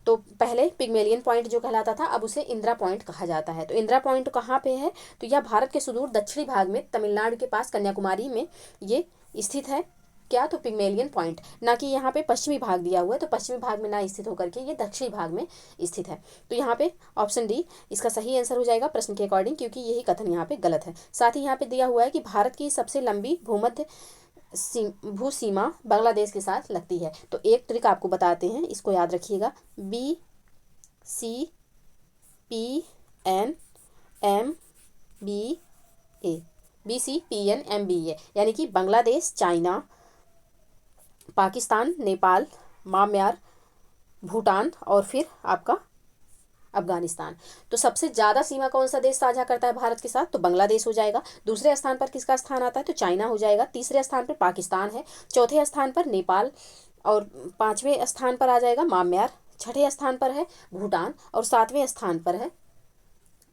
तो पहले पिग्मेलियन पॉइंट जो कहलाता था अब उसे इंदिरा पॉइंट कहा जाता है। तो इंदिरा पॉइंट कहाँ पे है, तो यह भारत के सुदूर दक्षिणी भाग में तमिलनाडु के पास कन्याकुमारी में ये स्थित है। क्या, तो पिग्मेलियन पॉइंट, ना कि यहाँ पे पश्चिमी भाग दिया हुआ है, तो पश्चिमी भाग में ना स्थित होकर के ये दक्षिणी भाग में स्थित है। तो यहाँ पे ऑप्शन डी इसका सही आंसर हो जाएगा प्रश्न के अकॉर्डिंग, क्योंकि यही कथन यहाँ पे गलत है। साथ ही यहाँ पे दिया हुआ है कि भारत की सबसे लंबी भूमध्य भूसीमा बांग्लादेश के साथ लगती है। तो एक ट्रिक आपको बताते हैं, इसको याद रखिएगा, BCPNMBA यानी कि बांग्लादेश, चाइना, पाकिस्तान, नेपाल, म्यांमार, भूटान और फिर आपका अफगानिस्तान। तो सबसे ज़्यादा सीमा कौन सा देश साझा करता है भारत के साथ, तो बांग्लादेश हो जाएगा। दूसरे स्थान पर किसका स्थान आता है, तो चाइना हो जाएगा। तीसरे स्थान पर पाकिस्तान है, चौथे स्थान पर नेपाल और पाँचवें स्थान पर आ जाएगा म्यांमार, छठे स्थान पर है भूटान और सातवें स्थान पर है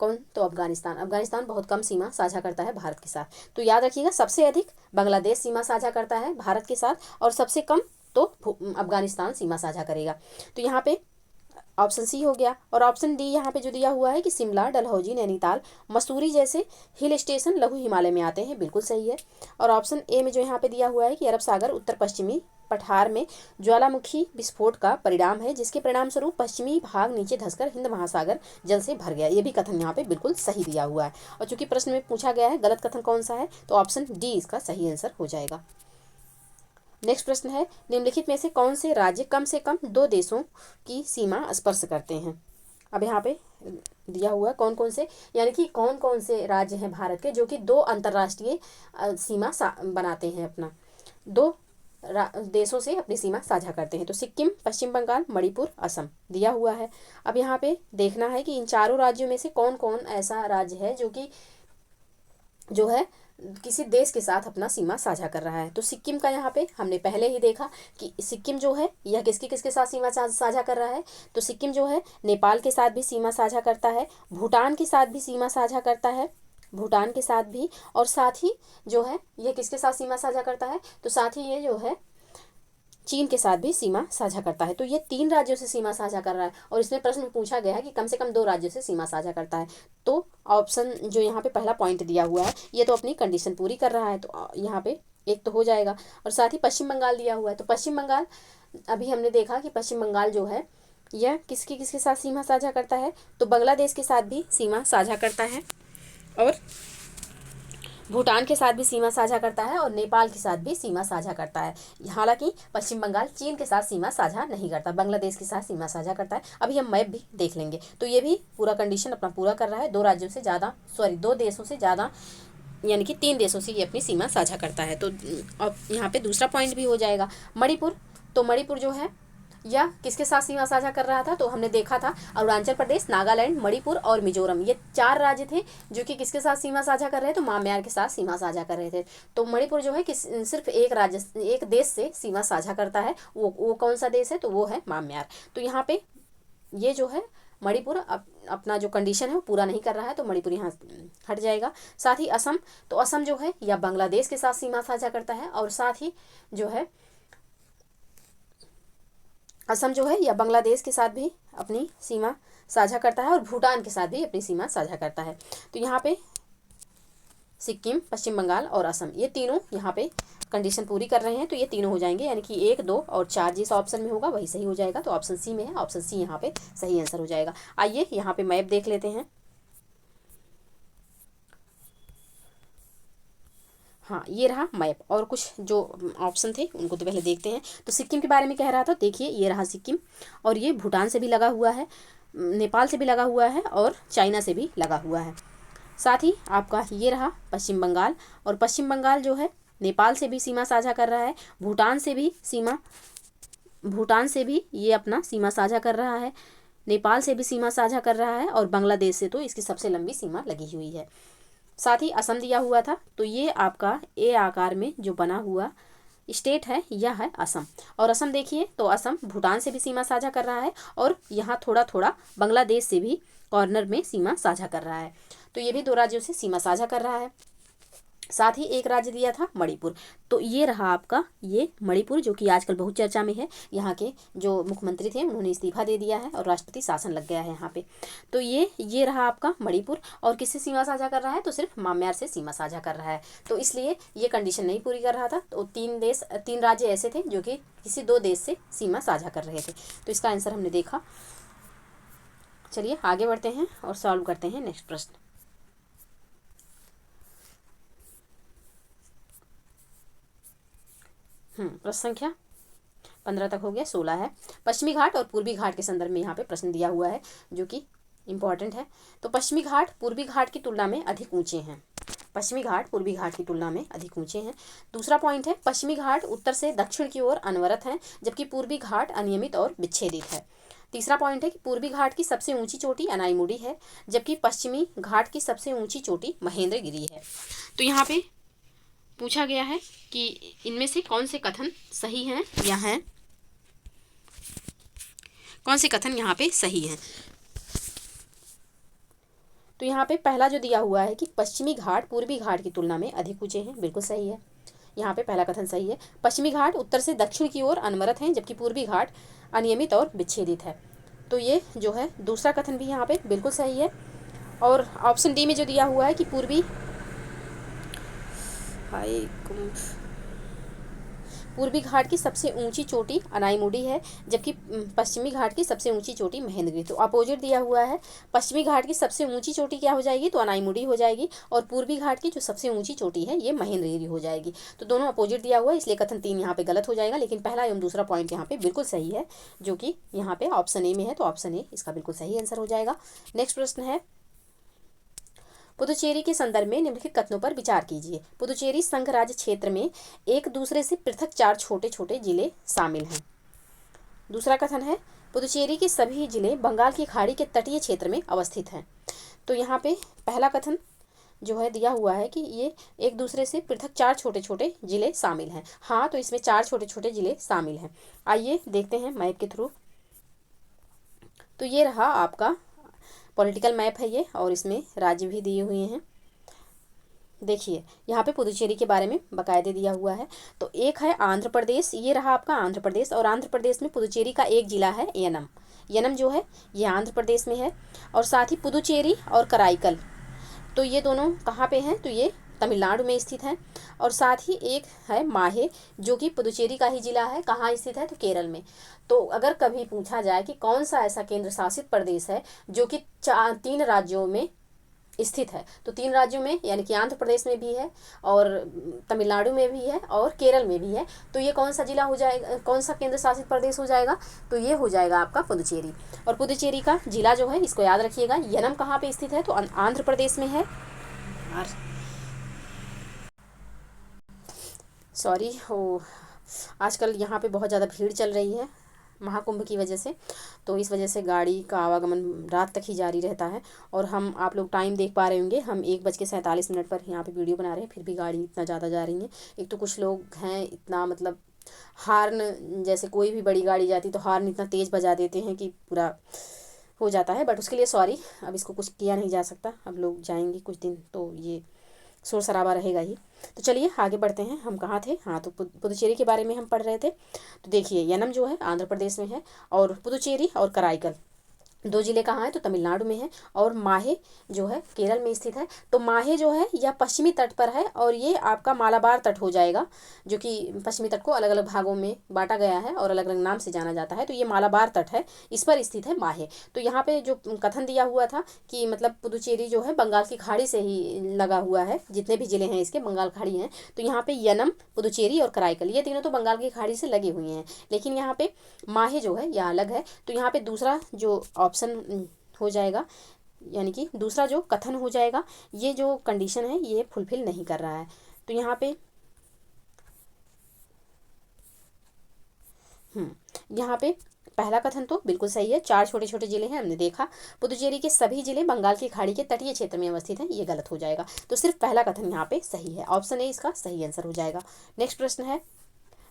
कौन, तो अफगानिस्तान। अफगानिस्तान बहुत कम सीमा साझा करता है भारत के साथ। तो याद रखिएगा सबसे अधिक बांग्लादेश सीमा साझा करता है भारत के साथ और सबसे कम तो अफगानिस्तान सीमा साझा करेगा। तो यहाँ पे ऑप्शन सी हो गया। और ऑप्शन डी यहाँ पे जो दिया हुआ है कि शिमला, डलहौजी, नैनीताल, मसूरी जैसे हिल स्टेशन लघु हिमालय में आते हैं, बिल्कुल सही है। और ऑप्शन ए में जो यहाँ पे दिया हुआ है कि अरब सागर उत्तर पश्चिमी पठार में ज्वालामुखी विस्फोट का परिणाम है, जिसके परिणाम स्वरूप पश्चिमी भाग नीचे धंसकर हिंद महासागर जल से भर गया, ये भी कथन यहाँ पे बिल्कुल सही दिया हुआ है। और चूंकि प्रश्न में पूछा गया है गलत कथन कौन सा है, तो ऑप्शन डी इसका सही आंसर हो जाएगा। नेक्स्ट प्रश्न है, निम्नलिखित में से कौन से राज्य कम से कम 2 देशों की सीमा स्पर्श करते हैं। अब यहाँ पे दिया हुआ है कौन कौन से, यानी कि कौन कौन से राज्य हैं भारत के जो कि 2 अंतर्राष्ट्रीय सीमा बनाते हैं, अपना 2 देशों से अपनी सीमा साझा करते हैं। तो सिक्किम, पश्चिम बंगाल, मणिपुर, असम दिया हुआ है। अब यहाँ पे देखना है कि इन चारों राज्यों में से कौन कौन ऐसा राज्य है जो है किसी देश के साथ अपना सीमा साझा कर रहा है। तो सिक्किम का यहाँ पे हमने पहले ही देखा कि सिक्किम जो है यह किसके साथ सीमा साझा कर रहा है, तो सिक्किम जो है नेपाल के साथ भी सीमा साझा करता है, भूटान के साथ भी सीमा साझा करता है, भूटान के साथ भी, और साथ ही जो है यह किसके साथ सीमा साझा करता है, तो साथ ही ये जो है चीन के साथ भी सीमा साझा करता है। तो ये 3 राज्यों से सीमा साझा कर रहा है और इसमें प्रश्न में पूछा गया है कि कम से कम 2 राज्यों से सीमा साझा करता है। तो ऑप्शन जो यहाँ पे पहला पॉइंट दिया हुआ है ये तो अपनी कंडीशन पूरी कर रहा है, तो यहाँ पे एक तो हो जाएगा। और साथ ही पश्चिम बंगाल दिया हुआ है, तो पश्चिम बंगाल अभी हमने देखा कि पश्चिम बंगाल जो है यह किसके साथ सीमा साझा करता है, तो बांग्लादेश के साथ भी सीमा साझा करता है और भूटान के साथ भी सीमा साझा करता है और नेपाल के साथ भी सीमा साझा करता है। हालांकि पश्चिम बंगाल चीन के साथ सीमा साझा नहीं करता, बांग्लादेश के साथ सीमा साझा करता है। अभी हम मैप भी देख लेंगे। तो ये भी पूरा कंडीशन अपना पूरा कर रहा है, 2 देशों से ज़्यादा यानी कि 3 देशों से ये अपनी सीमा साझा करता है। तो अब यहाँ पे दूसरा पॉइंट भी हो जाएगा। मणिपुर, तो मणिपुर जो है या किसके साथ सीमा साझा कर रहा था, तो हमने देखा था अरुणाचल प्रदेश, नागालैंड, मणिपुर और मिजोरम, ये 4 राज्य थे जो कि किसके साथ सीमा साझा कर रहे थे, तो म्यांमार के साथ सीमा साझा कर रहे थे। तो मणिपुर जो है सिर्फ एक देश से सीमा साझा करता है, वो कौन सा देश है, तो वो है म्यांमार। तो यहाँ पे ये जो है मणिपुर अपना जो कंडीशन है वो पूरा नहीं कर रहा है, तो मणिपुर यहाँ हट जाएगा। साथ ही असम, तो असम जो है या बांग्लादेश के साथ सीमा साझा करता है और साथ ही जो है असम जो है या बांग्लादेश के साथ भी अपनी सीमा साझा करता है और भूटान के साथ भी अपनी सीमा साझा करता है। तो यहाँ पे सिक्किम, पश्चिम बंगाल और असम ये तीनों यहाँ पे कंडीशन पूरी कर रहे हैं, तो ये तीनों हो जाएंगे, यानी कि 1, 2 और 4 जिस ऑप्शन में होगा वही सही हो जाएगा। तो ऑप्शन सी में है, ऑप्शन सी यहाँ पे सही आंसर हो जाएगा। आइए यहाँ पे मैप देख लेते हैं। हाँ, ये रहा मैप। और कुछ जो ऑप्शन थे उनको तो पहले देखते हैं। तो सिक्किम के बारे में कह रहा था, देखिए ये रहा सिक्किम, और ये भूटान से भी लगा हुआ है, नेपाल से भी लगा हुआ है, और चाइना से भी लगा हुआ है। साथ ही आपका ये रहा पश्चिम बंगाल, और पश्चिम बंगाल जो है नेपाल से भी सीमा साझा कर रहा है, भूटान से भी ये अपना सीमा साझा कर रहा है, नेपाल से भी सीमा साझा कर रहा है, और बांग्लादेश से तो इसकी सबसे लंबी सीमा लगी हुई है। साथ ही असम दिया हुआ था, तो ये आपका ए आकार में जो बना हुआ स्टेट है यह है असम। और असम देखिए, तो असम भूटान से भी सीमा साझा कर रहा है, और यहाँ थोड़ा थोड़ा बांग्लादेश से भी कॉर्नर में सीमा साझा कर रहा है। तो ये भी 2 राज्यों से सीमा साझा कर रहा है। साथ ही एक राज्य दिया था मणिपुर, तो ये रहा आपका ये मणिपुर, जो कि आजकल बहुत चर्चा में है। यहाँ के जो मुख्यमंत्री थे उन्होंने इस्तीफा दे दिया है और राष्ट्रपति शासन लग गया है यहाँ पे। तो ये रहा आपका मणिपुर, और किससे सीमा साझा कर रहा है, तो सिर्फ म्यांमार से सीमा साझा कर रहा है। तो इसलिए ये कंडीशन नहीं पूरी कर रहा था। तो 3 राज्य ऐसे थे जो कि किसी 2 देश से सीमा साझा कर रहे थे। तो इसका आंसर हमने देखा। चलिए आगे बढ़ते हैं और सॉल्व करते हैं नेक्स्ट प्रश्न। प्रश्न संख्या 15 तक हो गया, 16 है। पश्चिमी घाट और पूर्वी घाट के संदर्भ में यहाँ पे प्रश्न दिया हुआ है जो कि इम्पॉर्टेंट है। तो पश्चिमी घाट पूर्वी घाट की तुलना में अधिक ऊंचे हैं। पश्चिमी घाट पूर्वी घाट की तुलना में अधिक ऊंचे हैं। दूसरा पॉइंट है, पश्चिमी घाट उत्तर से दक्षिण की ओर अनवरत हैं, जबकि पूर्वी घाट अनियमित और विच्छेदित है। तीसरा पॉइंट है कि पूर्वी घाट की सबसे ऊंची चोटी अनाईमुड़ी है, जबकि पश्चिमी घाट की सबसे ऊंची चोटी महेंद्रगिरी है। तो यहाँ पे पूछा गया है कि इनमें से कौन से कथन सही हैं या हैं, कौन से कथन यहाँ पे सही हैं। तो यहाँ पे पहला जो दिया हुआ है कि पश्चिमी घाट पूर्वी घाट की तुलना में अधिक ऊंचे हैं, बिल्कुल सही है। यहाँ पे पहला कथन सही है। पश्चिमी घाट उत्तर से दक्षिण की ओर अनवरत हैं, जबकि पूर्वी घाट अनियमित और विच्छेदित है। तो ये जो है दूसरा कथन भी यहाँ पे बिल्कुल सही है। और ऑप्शन डी में जो दिया हुआ है कि पूर्वी घाट की सबसे ऊंची चोटी अनाईमुड़ी है, जबकि पश्चिमी घाट की सबसे ऊंची चोटी महेंद्रगिरी। तो अपोजिट दिया हुआ है, पश्चिमी घाट की सबसे ऊंची चोटी क्या हो जाएगी, तो अनाईमुड़ी हो जाएगी, और पूर्वी घाट की जो सबसे ऊंची चोटी है ये महेंद्रगिरी हो जाएगी। तो दोनों अपोजिट दिया हुआ है, इसलिए कथन 3 यहाँ पे गलत हो जाएगा। लेकिन पहला एवं दूसरा पॉइंट यहाँ पे बिल्कुल सही है, जो कि यहाँ पे ऑप्शन ए में है। तो ऑप्शन ए इसका बिल्कुल सही आंसर हो जाएगा। नेक्स्ट प्रश्न है, पुदुचेरी के संदर्भ में निम्नलिखित कथनों पर विचार कीजिए। पुदुचेरी संघ राज्य क्षेत्र में एक दूसरे से पृथक 4 छोटे छोटे जिले शामिल हैं। दूसरा कथन है, पुदुचेरी के सभी जिले बंगाल की खाड़ी के तटीय क्षेत्र में अवस्थित हैं। तो यहाँ पे पहला कथन जो है दिया हुआ है कि ये एक दूसरे से पृथक 4 छोटे छोटे जिले शामिल हैं। हाँ, तो इसमें 4 छोटे छोटे जिले शामिल हैं। आइए देखते हैं मैप के थ्रू। तो ये रहा आपका पॉलिटिकल मैप है ये, और इसमें राज्य भी दिए हुए हैं। देखिए यहाँ पे पुदुचेरी के बारे में बाकायदे दिया हुआ है। तो एक है आंध्र प्रदेश, ये रहा आपका आंध्र प्रदेश, और आंध्र प्रदेश में पुदुचेरी का एक जिला है यनम। यनम जो है ये आंध्र प्रदेश में है। और साथ ही पुदुचेरी और कराईकल, तो ये दोनों कहाँ पे हैं, तो ये तमिलनाडु में स्थित है। और साथ ही एक है माहे, जो कि पुदुचेरी का ही जिला है, कहाँ स्थित है, तो केरल में। तो अगर कभी पूछा जाए कि कौन सा ऐसा केंद्र शासित प्रदेश है जो कि 3 राज्यों में स्थित है, तो 3 राज्यों में यानी कि आंध्र प्रदेश में भी है, और तमिलनाडु में भी है, और केरल में भी है। तो ये कौन सा जिला हो जाएगा, कौन सा केंद्र शासित प्रदेश हो जाएगा, तो ये हो जाएगा आपका पुदुचेरी। और पुदुचेरी का जिला जो है इसको याद रखिएगा। यनम कहाँ पे स्थित है, तो आंध्र प्रदेश में है। सॉरी हो, आजकल यहाँ पे बहुत ज़्यादा भीड़ चल रही है महाकुंभ की वजह से, तो इस वजह से गाड़ी का आवागमन रात तक ही जारी रहता है। और हम आप लोग टाइम देख पा रहे होंगे, हम 1:47 पर यहाँ पे वीडियो बना रहे हैं, फिर भी गाड़ी इतना ज़्यादा जा रही है। एक तो कुछ लोग हैं इतना मतलब हार्न, जैसे कोई भी बड़ी गाड़ी जाती तो हार्न इतना तेज़ बजा देते हैं कि पूरा हो जाता है। बट उसके लिए सॉरी, अब इसको कुछ किया नहीं जा सकता। अब लोग जाएंगे कुछ दिन तो ये शोर शराबा रहेगा ही। तो चलिए आगे बढ़ते हैं। हम कहाँ थे, हाँ, तो पुदुचेरी के बारे में हम पढ़ रहे थे। तो देखिए यनम जो है आंध्र प्रदेश में है, और पुदुचेरी और कराईकल दो जिले कहाँ हैं तो तमिलनाडु में है, और माहे जो है केरल में स्थित है। तो माहे जो है यह पश्चिमी तट पर है, और ये आपका मालाबार तट हो जाएगा, जो कि पश्चिमी तट को अलग अलग भागों में बांटा गया है और अलग अलग नाम से जाना जाता है। तो ये मालाबार तट है, इस पर स्थित है माहे। तो यहाँ पे जो कथन दिया हुआ था कि मतलब पुदुचेरी जो है बंगाल की खाड़ी से ही लगा हुआ है, जितने भी जिले हैं इसके बंगाल खाड़ी हैं। तो यहाँ पे यनम, पुदुचेरी और कराईकल, ये तीनों तो बंगाल की खाड़ी से लगे हुए हैं, लेकिन यहाँ पे माहे जो है यह अलग है। तो यहाँ पे दूसरा जो ऑप्शन हो जाएगा, यानी कि दूसरा जो कथन हो जाएगा, ये जो कंडीशन है ये फुलफिल नहीं कर रहा है। तो यहाँ पे यहाँ पे पहला कथन तो बिल्कुल सही है, 4 छोटे छोटे जिले हैं, हमने देखा। पुदुचेरी के सभी जिले बंगाल की खाड़ी के तटीय क्षेत्र में अवस्थित हैं, ये गलत हो जाएगा। तो सिर्फ पहला कथन यहाँ पे सही है, ऑप्शन ए इसका सही आंसर हो जाएगा। नेक्स्ट प्रश्न है,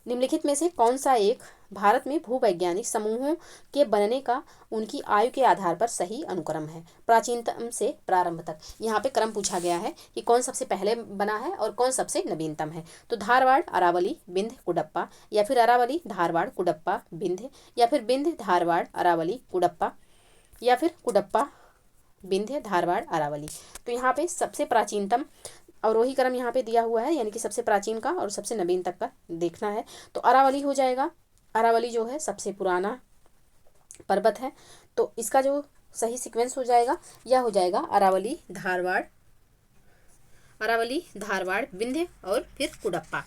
निम्नलिखित में से कौन सा एक भारत में भूवैज्ञानिक समूहों के बनने का उनकी आयु के आधार पर सही अनुक्रम है, प्राचीनतम से प्रारंभ तक। यहाँ पे क्रम पूछा गया है कि कौन सबसे पहले बना है और कौन सबसे नवीनतम है। तो धारवाड़, अरावली, बिंध्य, कुडप्पा, या फिर अरावली, धारवाड़, कुडप्पा, बिंध्य, या फिर बिंध्य, धारवाड़, अरावली, कुडप्पा, या फिर कुडप्पा, बिंध्य, धारवाड़, अरावली। तो यहाँ पे सबसे प्राचीनतम अवरोही क्रम यहाँ पे दिया हुआ है, यानी कि सबसे प्राचीन का और सबसे नवीन तक का देखना है। तो अरावली हो जाएगा, अरावली जो है सबसे पुराना पर्वत है। तो इसका जो सही सीक्वेंस हो जाएगा यह हो जाएगा अरावली, धारवाड़, अरावली, धारवाड़, विंध्य और फिर कुडप्पा।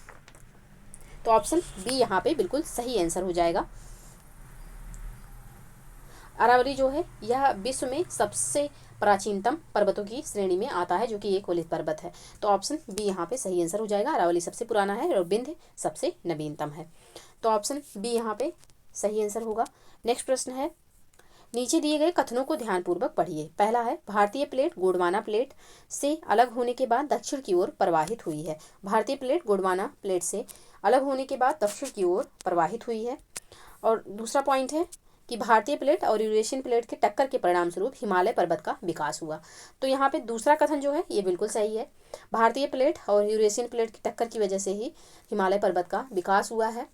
तो ऑप्शन बी यहाँ पे बिल्कुल सही आंसर हो जाएगा। अरावली जो है यह विश्व में सबसे प्राचीनतम पर्वतों की श्रेणी में आता है, जो कि एक वलित पर्वत है। तो ऑप्शन बी यहाँ पे सही आंसर हो जाएगा, अरावली सबसे पुराना है और विंध्य सबसे नवीनतम है। तो ऑप्शन बी यहाँ पे सही आंसर होगा। नेक्स्ट प्रश्न है, नीचे दिए गए कथनों को ध्यानपूर्वक पढ़िए। पहला है, भारतीय प्लेट गोंडवाना प्लेट से अलग होने के बाद दक्षिण की ओर प्रवाहित हुई है। भारतीय प्लेट गोंडवाना प्लेट से अलग होने के बाद दक्षिण की ओर प्रवाहित हुई है। और दूसरा पॉइंट है कि भारतीय प्लेट और यूरेशियन प्लेट के टक्कर के परिणाम स्वरूप हिमालय पर्वत का विकास हुआ। तो यहाँ पे दूसरा कथन जो है ये बिल्कुल सही है, भारतीय प्लेट और यूरेशियन प्लेट की टक्कर की वजह से ही हिमालय पर्वत का विकास हुआ है।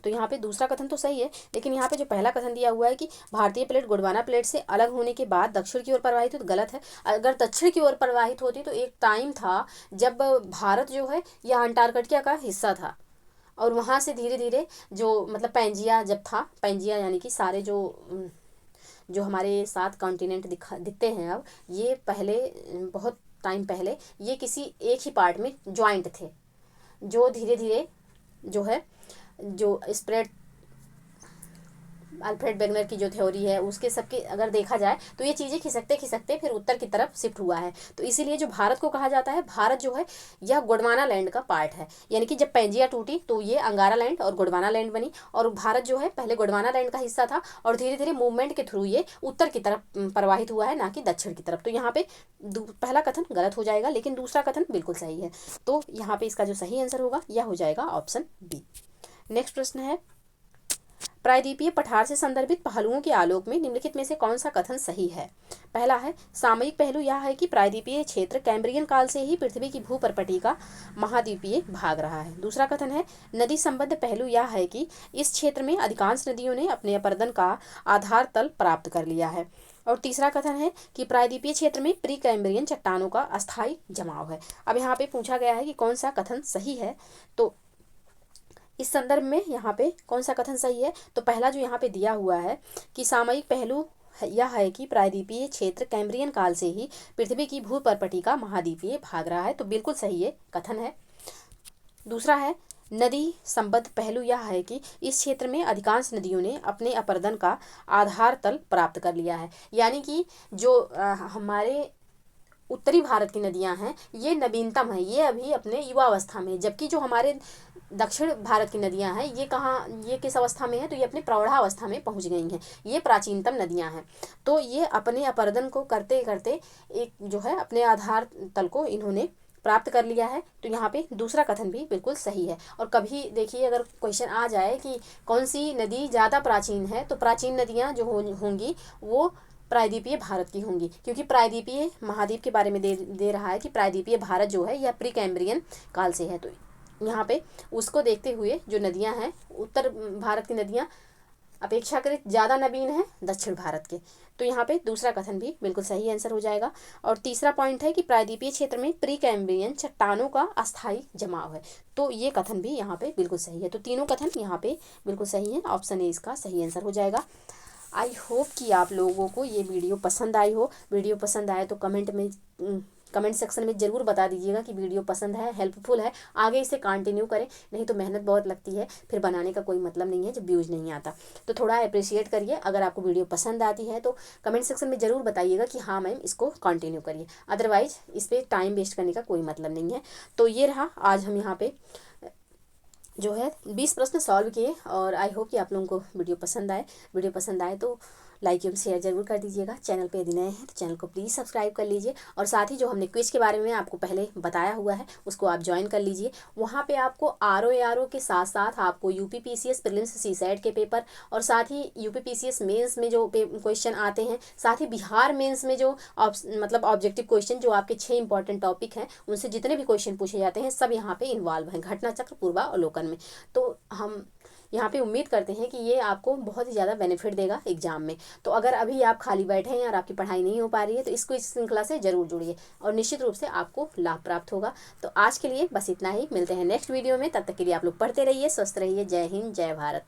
तो यहाँ पे दूसरा कथन तो सही है, लेकिन यहाँ पे जो पहला कथन दिया हुआ है कि भारतीय प्लेट गोंडवाना प्लेट से अलग होने के बाद दक्षिण की ओर प्रवाहित हुई, तो गलत है। अगर दक्षिण की ओर प्रवाहित होती तो एक टाइम था जब भारत जो है यह अंटार्कटिका का हिस्सा था, और वहाँ से धीरे धीरे जो मतलब पैंजिया जब था, पैंजिया यानी कि सारे जो हमारे 7 कॉन्टिनेंट दिखते हैं अब, ये पहले बहुत टाइम पहले ये किसी एक ही पार्ट में ज्वाइंट थे, जो धीरे धीरे जो है जो स्प्रेड अल्फ्रेड वेगनर की जो थ्योरी है उसके सबके अगर देखा जाए तो ये चीज़ें खिसकते खिसकते फिर उत्तर की तरफ शिफ्ट हुआ है। तो इसीलिए जो भारत को कहा जाता है, भारत जो है यह गोंडवाना लैंड का पार्ट है, यानी कि जब पैंजिया टूटी तो ये अंगारा लैंड और गोंडवाना लैंड बनी, और भारत जो है पहले गोंडवाना लैंड का हिस्सा था और धीरे धीरे मूवमेंट के थ्रू ये उत्तर की तरफ प्रवाहित हुआ है, ना कि दक्षिण की तरफ। तो यहाँ पे पहला कथन गलत हो जाएगा, लेकिन दूसरा कथन बिल्कुल सही है। तो यहाँ पे इसका जो सही आंसर होगा यह हो जाएगा ऑप्शन बी। नेक्स्ट प्रश्न है, प्रायद्वीपीय पठार से संदर्भित पहलुओं के आलोक में निम्नलिखित में से कौन सा कथन सही है। पहला है, सामयिक पहलू यह है कि प्रायद्वीपीय क्षेत्र कैम्ब्रियन काल से ही पृथ्वी की भूपर्पटी का महाद्वीपीय भाग रहा है। दूसरा कथन है, नदी संबद्ध पहलू यह है कि इस क्षेत्र में अधिकांश नदियों ने अपने अपरदन का आधार तल प्राप्त कर लिया है। और तीसरा कथन है कि प्रायद्वीपीय क्षेत्र में प्री कैम्ब्रियन चट्टानों का अस्थायी जमाव है। अब यहाँ पे पूछा गया है कि कौन सा कथन सही है, तो इस संदर्भ में यहाँ पे कौन सा कथन सही है, तो पहला जो यहाँ पे दिया हुआ है कि सामयिक पहलू यह है कि प्रायद्वीपीय क्षेत्र कैम्ब्रियन काल से ही पृथ्वी की भूपर्पटी का महाद्वीपीय भाग रहा है, तो बिल्कुल सही ये कथन है। दूसरा है, नदी संबद्ध पहलू यह है कि इस क्षेत्र में अधिकांश नदियों ने अपने अपरदन का आधार तल प्राप्त कर लिया है, यानी कि जो हमारे उत्तरी भारत की नदियां हैं ये नवीनतम है, ये अभी अपने युवावस्था में, जबकि जो हमारे दक्षिण भारत की नदियां हैं ये कहाँ, ये किस अवस्था में है, तो ये अपने प्रौढ़ावस्था में पहुंच गई हैं, ये प्राचीनतम नदियां हैं। तो ये अपने अपरदन को करते करते एक जो है अपने आधार तल को इन्होंने प्राप्त कर लिया है। तो यहाँ पे दूसरा कथन भी बिल्कुल सही है। और कभी देखिए अगर क्वेश्चन आ जाए कि कौन सी नदी ज़्यादा प्राचीन है, तो प्राचीन नदियाँ जो होंगी वो प्रायद्वीपीय भारत की होंगी, क्योंकि प्रायद्वीपीय महाद्वीप के बारे में दे रहा है कि प्रायद्वीपीय भारत जो है यह प्री कैम्ब्रियन काल से है। तो यहाँ पे उसको देखते हुए जो नदियाँ हैं उत्तर भारत की नदियाँ अपेक्षाकृत ज़्यादा नवीन है दक्षिण भारत के। तो यहाँ पे दूसरा कथन भी बिल्कुल सही आंसर हो जाएगा। और तीसरा पॉइंट है कि प्रायद्वीपीय क्षेत्र में प्री कैम्ब्रियन चट्टानों का अस्थायी जमाव है। तो ये कथन भी यहाँ पे बिल्कुल सही है। तो तीनों कथन यहाँ पे बिल्कुल सही है। ऑप्शन ए इसका सही आंसर हो जाएगा। आई होप कि आप लोगों को ये वीडियो पसंद आई हो। वीडियो पसंद आए तो कमेंट सेक्शन में ज़रूर बता दीजिएगा कि वीडियो पसंद है, हेल्पफुल है, आगे इसे कंटिन्यू करें। नहीं तो मेहनत बहुत लगती है, फिर बनाने का कोई मतलब नहीं है जब व्यूज़ नहीं आता। तो थोड़ा अप्रिशिएट करिए। अगर आपको वीडियो पसंद आती है तो कमेंट सेक्शन में ज़रूर बताइएगा कि हाँ मैम इसको कंटिन्यू करिए। अदरवाइज़ इस पर टाइम वेस्ट करने का कोई मतलब नहीं है। तो ये रहा, आज हम यहाँ पे जो है 20 प्रश्न सॉल्व किए। और आई होप कि आप लोगों को वीडियो पसंद आए। वीडियो पसंद आए तो लाइक एवं शेयर जरूर कर दीजिएगा। चैनल पे यदि नए हैं तो चैनल को प्लीज़ सब्सक्राइब कर लीजिए। और साथ ही जो हमने क्विज के बारे में आपको पहले बताया हुआ है उसको आप ज्वाइन कर लीजिए। वहाँ पे आपको आरओ के साथ साथ आपको यूपीपीसीएस प्रीलिम्स सीसैट के पेपर और साथ ही यूपीपीसीएस मेंस में जो क्वेश्चन आते हैं, साथ ही बिहार मेंस में जो मतलब ऑब्जेक्टिव क्वेश्चन जो आपके 6 इंपॉर्टेंट टॉपिक हैं उनसे जितने भी क्वेश्चन पूछे जाते हैं सब यहाँ पे इन्वॉल्व हैं घटना चक्र पूर्वावलोकन में। तो हम यहाँ पे उम्मीद करते हैं कि ये आपको बहुत ही ज़्यादा बेनिफिट देगा एग्जाम में। तो अगर अभी आप खाली बैठे हैं और आपकी पढ़ाई नहीं हो पा रही है तो इसको इस श्रृंखला से ज़रूर जुड़िए और निश्चित रूप से आपको लाभ प्राप्त होगा। तो आज के लिए बस इतना ही। मिलते हैं नेक्स्ट वीडियो में। तब तक के लिए आप लोग पढ़ते रहिए, स्वस्थ रहिए। जय हिंद, जय भारत।